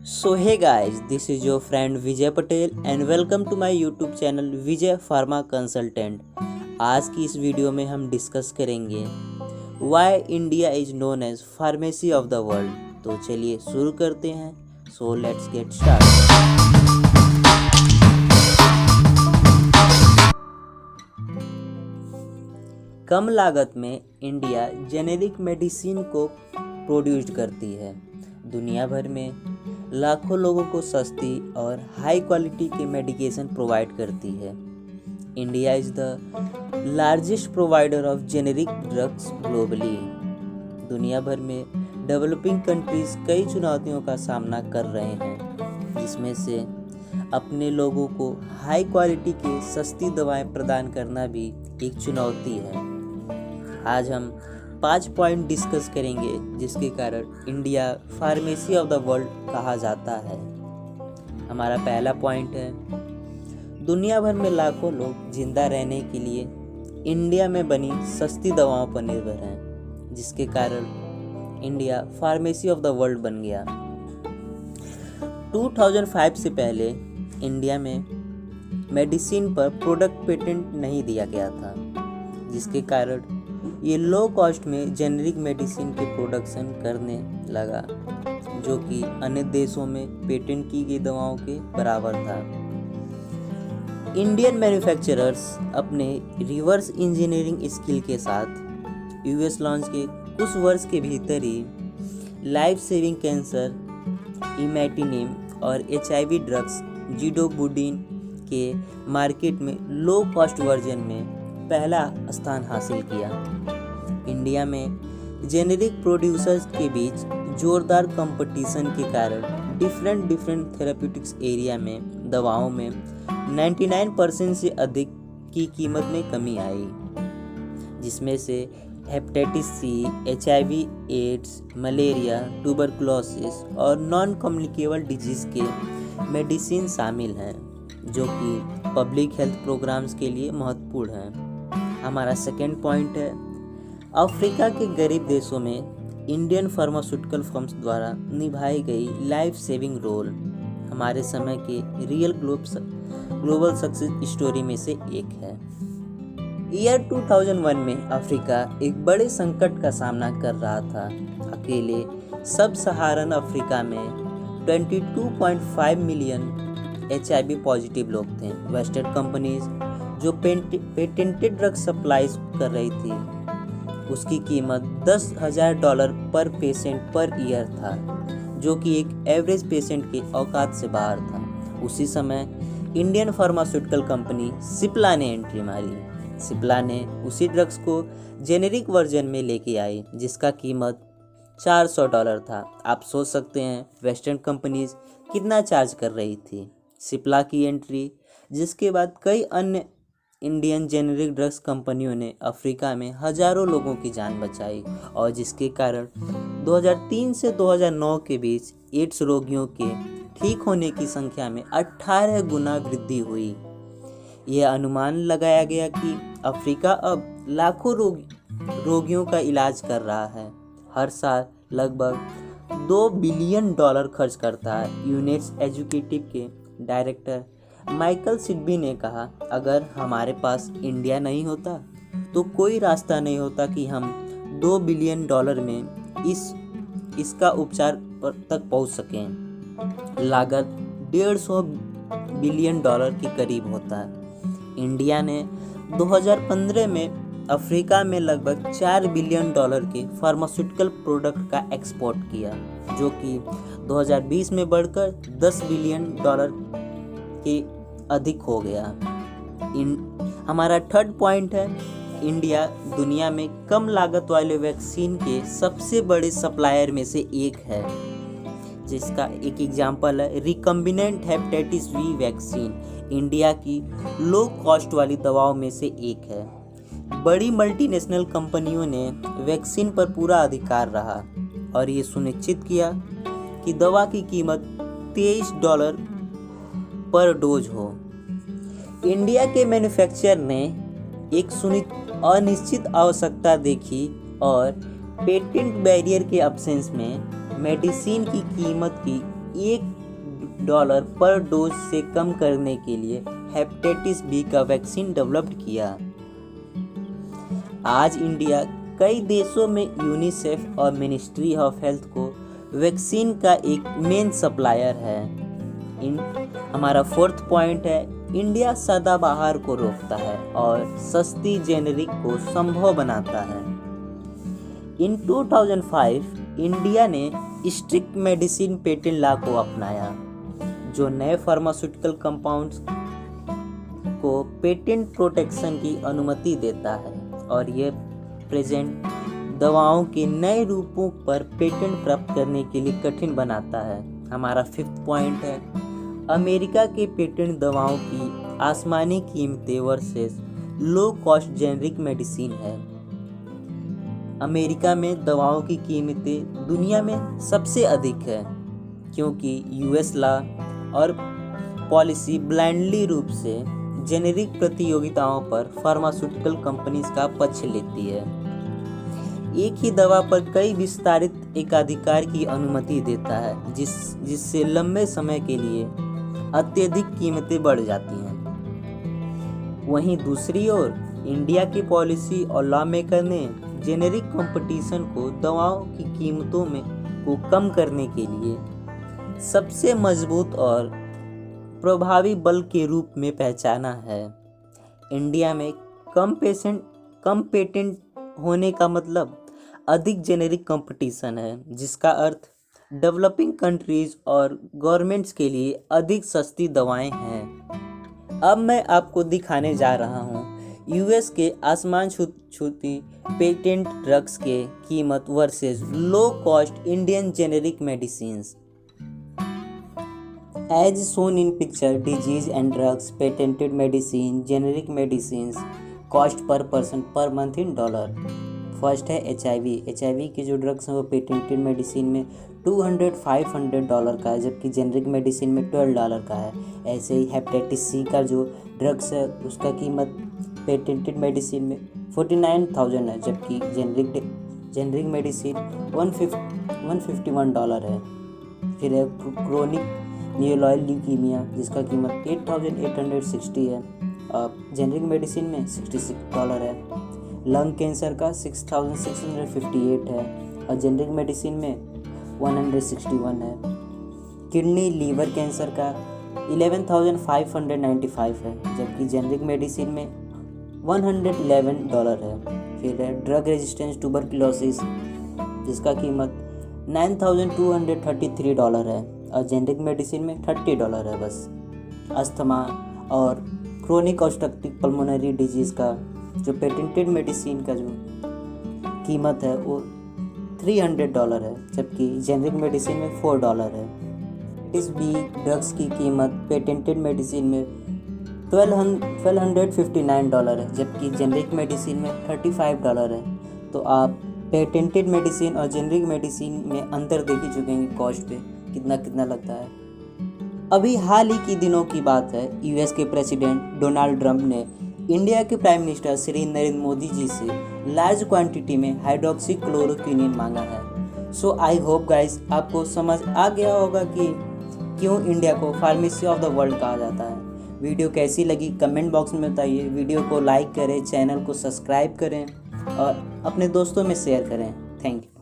So hey guys, this is your friend Vijay Patel and welcome to my YouTube channel Vijay pharma consultant. आज की इस video में हम discuss करेंगे why India is known as pharmacy of the world. तो चलिए शुरू करते हैं। So let's get start. कम लागत में इंडिया जेनेरिक मेडिसिन को प्रोड्यूस करती है। दुनिया भर में लाखों लोगों को सस्ती और हाई क्वालिटी के मेडिकेशन प्रोवाइड करती है। India is the largest provider of generic drugs globally. दुनिया भर में डेवलपिंग कंट्रीज कई चुनौतियों का सामना कर रहे हैं, जिसमें से अपने लोगों को हाई क्वालिटी के सस्ती दवाएं प्रदान करना भी एक चुनौती है। आज हम 5 पॉइंट डिस्कस करेंगे जिसके कारण India pharmacy of the world कहा जाता है। हमारा पहला पॉइंट है, दुनिया भर में लाखों लोग जिंदा रहने के लिए इंडिया में बनी सस्ती दवाओं पर निर्भर हैं, जिसके कारण India pharmacy of the world बन गया। 2005 से पहले इंडिया में मेडिसिन पर प्रोडक्ट पेटेंट नहीं दिया गया था, जिसके कारण ये लो कॉस्ट में जेनेरिक मेडिसिन के प्रोडक्शन करने लगा, जो कि अन्य देशों में पेटेंट की गई दवाओं के बराबर था। इंडियन मैन्युफैक्चरर्स अपने रिवर्स इंजीनियरिंग स्किल के साथ यूएस लॉन्च के कुछ वर्ष के भीतर ही लाइफ सेविंग कैंसर, इमैटिनिम और HIV ड्रग्स जिडोबुडिन के मार्केट में लो कॉस्ट वर्जन में पहला स्थान हासिल किया। इंडिया में जेनेरिक प्रोड्यूसर्स के बीच जोरदार कंपटीशन के कारण डिफरेंट थेरेप्यूटिक्स एरिया में दवाओं में 99% से अधिक की कीमत में कमी आई, जिसमें से hepatitis C, HIV, AIDS, malaria, tuberculosis और नॉन कम्युनिकेबल डिजीज के मेडिसिन शामिल हैं, जो कि पब्लिक हेल्थ प्रोग्राम्स के लिए महत्वपूर्ण हैं। हमारा सेकेंड पॉइंट है, अफ्रीका के गरीब देशों में इंडियन फार्मास्यूटिकल फर्म्स द्वारा निभाई गई लाइफ सेविंग रोल हमारे समय के रियल ग्लोबल सक्सेस स्टोरी में से एक है। ईयर 2001 में अफ्रीका एक बड़े संकट का सामना कर रहा था। अकेले सब सहारन अफ्रीका में 22.5 मिलियन HIV पॉजिटिव लोग थे। वेस्टर्न कंपनीज जो पेटेंटेड ड्रग सप्लाईज कर रही थी, उसकी कीमत $10,000 पर पेशेंट पर ईयर था, जो कि एक एवरेज पेशेंट की औकात से बाहर था। उसी समय इंडियन फार्मास्यूटिकल कंपनी सिप्ला ने एंट्री मारी। सिप्ला ने उसी ड्रग्स को जेनेरिक वर्जन में लेके आई, जिसका कीमत $400 था। आप सोच सकते हैं वेस्टर्न कंपनीज कितना चार्ज कर रही थी। सिप्ला की एंट्री, जिसके बाद कई अन्य इंडियन जेनेरिक ड्रग्स कंपनियों ने अफ्रीका में हजारों लोगों की जान बचाई, और जिसके कारण 2003 से 2009 के बीच एड्स रोगियों के ठीक होने की संख्या में 18 गुना वृद्धि हुई। यह अनुमान लगाया गया कि अफ्रीका अब लाखों रोगियों का इलाज कर रहा है। हर साल लगभग $2 बिलियन खर्च करता है। यूनेट्स एजुकेटिव के डायरेक्टर माइकल सिडबी ने कहा, अगर हमारे पास इंडिया नहीं होता तो कोई रास्ता नहीं होता कि हम $2 बिलियन में इसका उपचार तक पहुंच सकें। लागत $150 बिलियन के करीब होता है। इंडिया ने 2015 में अफ्रीका में लगभग $4 बिलियन के फार्मास्यूटिकल प्रोडक्ट का एक्सपोर्ट किया, जो कि 2020 में बढ़कर $10 बिलियन के अधिक हो गया। हमारा थर्ड पॉइंट है, इंडिया दुनिया में कम लागत वाले वैक्सीन के सबसे बड़े सप्लायर में से एक है, जिसका एक एग्जांपल है recombinant hepatitis V vaccine. India की लो कॉस्ट वाली दवाओं में से एक है। बड़ी मल्टीनेशनल कंपनियों ने वैक्सीन पर पूरा अधिकार रहा और ये सुनिश्चित किया कि दवा की कीमत $23 पर डोज हो। इंडिया के मैन्युफैक्चरर ने एक अनिश्चित आवश्यकता देखी और पेटेंट बैरियर के अब्सेंस में मेडिसिन की कीमत की $1 पर डोज से कम करने के लिए हेपेटाइटिस बी का वैक्सीन डेवलप किया। आज इंडिया कई देशों में यूनिसेफ और मिनिस्ट्री ऑफ हेल्थ को वैक्सीन का एक मेन सप्लायर है। हमारा 4th पॉइंट है, इंडिया सदाबहार को रोकता है और सस्ती जेनेरिक को संभव बनाता है। इन 2005 इंडिया ने स्ट्रिक्ट मेडिसिन पेटेंट लॉ को अपनाया, जो नए फार्मास्यूटिकल कंपाउंड्स को पेटेंट प्रोटेक्शन की अनुमति देता है और ये प्रेजेंट दवाओं के नए रूपों पर पेटेंट प्राप्त करने के लिए कठिन बनाता है। हमारा 5th पॉइंट है, अमेरिका के पेटेंट दवाओं की आसमानी कीमतें versus low cost generic medicine है। अमेरिका में दवाओं की कीमतें दुनिया में सबसे अधिक है क्योंकि यूएस लॉ और पॉलिसी ब्लाइंडली रूप से जेनेरिक प्रतियोगिताओं पर फार्मास्यूटिकल कंपनीज का पक्ष लेती है। एक ही दवा पर कई विस्तारित एकाधिकार की अनुमति देता है, जिससे लंबे समय के लिए अत्यधिक कीमतें बढ़ जाती हैं। वहीं दूसरी ओर इंडिया की पॉलिसी और लॉ मेकर ने जेनेरिक कंपटीशन को दवाओं की कीमतों को कम करने के लिए सबसे मजबूत और प्रभावी बल के रूप में पहचाना है। इंडिया में कम पेटेंट होने का मतलब अधिक जेनेरिक कंपटीशन है, जिसका अर्थ डेवलपिंग कंट्रीज और गवर्नमेंट्स के लिए अधिक सस्ती दवाएं हैं। अब मैं आपको दिखाने जा रहा हूं यूएस के आसमान छूती पेटेंट ड्रग्स के कीमत versus low cost Indian generic medicines. As shown in picture, disease and drugs, patented medicine, generic medicines cost per person per month in dollar। First है HIV के जो ड्रग्स हैं वो पेटेंटेड मेडिसिन में $200-500 का है, जबकि जेनरिक मेडिसिन में $12 का है। ऐसे ही हेपेटाइटिस C का जो ड्रग्स है उसका कीमत पेटेंटेड मेडिसिन में 49,000 है, जबकि जेनरिक मेडिसिन $151 है। फिर है क्रोनिक न्यूरोलॉयल ल्यूकीमिया जिसका कीमत 8,860 है और जेनरिक मेडिसिन में $66 है। लंग कैंसर का 6,658 है और जेनरिक मेडिसिन में 161 है। किडनी लीवर कैंसर का 11,595 है, जबकि जेनरिक मेडिसिन में $111 है। फिर है ड्रग रेजिस्टेंस ट्यूबरकुलोसिस जिसका कीमत $9,233 है और जेनरिक मेडिसिन में $30 है बस। अस्थमा और क्रोनिक ऑब्स्ट्रक्टिव पल्मोनरी डिजीज़ का जो पेटेंटेड मेडिसिन का जो कीमत है वो $300 है, जबकि जेनरिक मेडिसिन में $4 है। इस बी ड्रग्स की कीमत पेटेंटेड मेडिसिन में $1,259 है, जबकि जेनरिक मेडिसिन में $35 है। तो आप पेटेंटेड मेडिसिन और जेनरिक मेडिसिन में अंतर देख ही चुके हैं कॉस्ट पे कितना लगता है। अभी हाल ही के दिनों की बात है, यूएस के प्रेसिडेंट डोनाल्ड ट्रंप ने इंडिया के प्राइम मिनिस्टर श्री नरेंद्र मोदी जी से लार्ज क्वांटिटी में हाइड्रोक्सी क्लोरोक्विनीन मांगा है। सो आई होप गाइस आपको समझ आ गया होगा कि क्यों इंडिया को फार्मेसी ऑफ द वर्ल्ड कहा जाता है। वीडियो कैसी लगी कमेंट बॉक्स में बताइए। वीडियो को लाइक करें, चैनल को सब्सक्राइब करें और अपने दोस्तों में शेयर करें। Thank you.